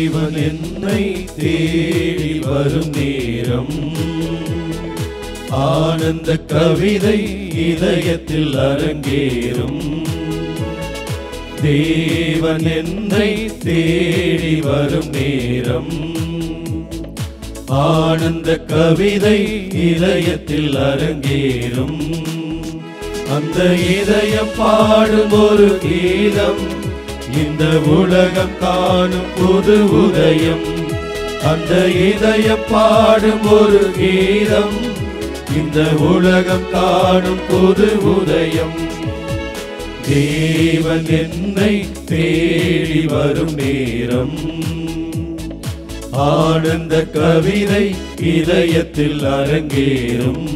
தேவன் என்னை தேடி வரும் நேரம் ஆனந்த கவிதை இதயத்தில் அரங்கேறும். தேவன் என்னை தேடி வரும் நேரம் ஆனந்த கவிதை இதயத்தில் அரங்கேறும். அந்த இதயம் பாடும் ஒரு கீதம் இந்த உலகம் காணும் புது உதயம். அந்த இதயம் பாடும் ஒரு கீதம் இந்த உலகம் காணும் புது உதயம். தேவன் என்னை தேடி வரும் நேரம் ஆனந்த கவிதை இதயத்தில் அரங்கேறும்.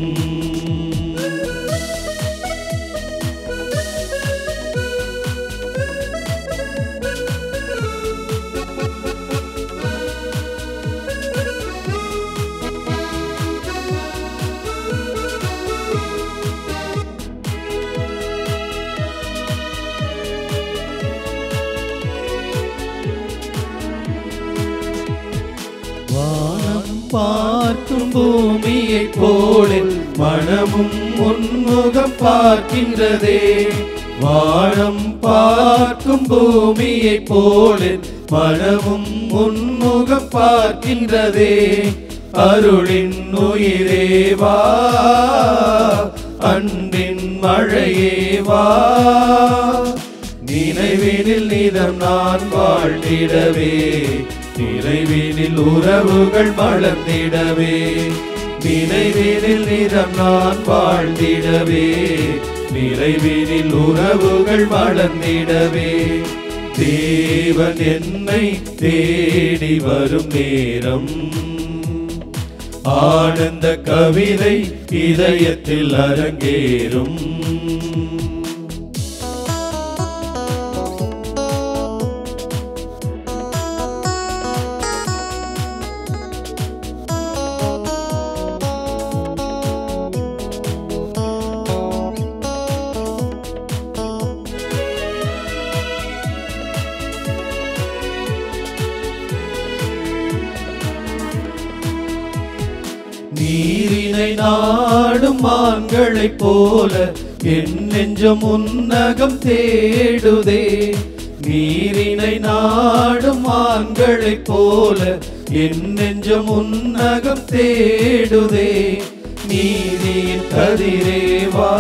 பார்க்கும் பூமியை போல மனமும் உன்முகம் பார்க்கின்றதே. வானம் பார்க்கும் பூமியை போல மனமும் உன்முகம் பார்க்கின்றதே. அருளின் உயிரேவா அன்பின் மழையேவா நினைவினில் நிதம் நான் வாழ்ந்திடவே. நினைவினில் உறவுகள் மலர்ந்திடவே. நினைவினில் நிதம் நான் வாழ்ந்திடவே. நினைவினில் உறவுகள் மலர்ந்திடவே. தேவன் என்னை தேடி வரும் நேரம் ஆனந்த கவிதை இதயத்தில் அரங்கேறும். நீரினை நாடும் மான்களைப் போல என் நெஞ்சம் உன்னகம் தேடுதே. நீரினை நாடும் மான்களைப் போல என் நெஞ்சம் உன்னகம் தேடுதே. நீதியின் கதிரேவா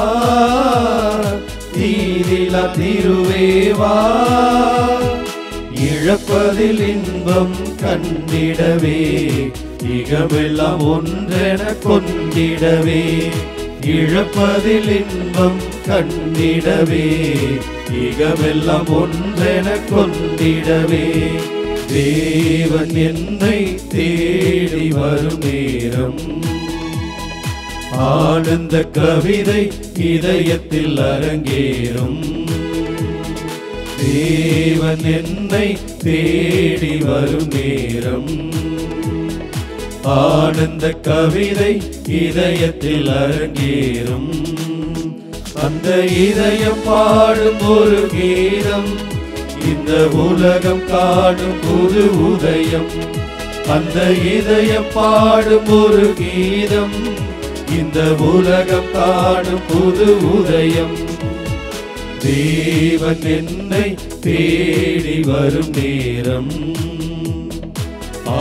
தீதிலா திருவேவா இழப்பதில் இன்பம் கண்டிடவே. இகமெல்லாம் ஒன்றென கொண்டிடவே. இழப்பதில் இன்பம் கண்டிடவே. இகமெல்லாம் ஒன்றென கொண்டிடவே. தேவன் என்னை தேடி வரும் நேரம் ஆனந்த கவிதை இதயத்தில் அரங்கேறும். தேவன் என்னை தேடி வரும் நேரம் ஆனந்த கவிதை இதயத்தில் அரங்கேறும். அந்த இதயம் பாடும் ஒரு கீதம் இந்த உலகம் காணும் புது உதயம். அந்த இதயம் பாடும் ஒரு கீதம் இந்த உலகம் காணும் புது உதயம். தேவன் என்னை தேடி வரும் நேரம்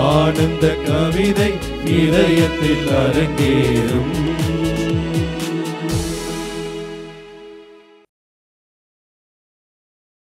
ஆனந்த கவிதை இதயத்தில் அரங்கேறும்.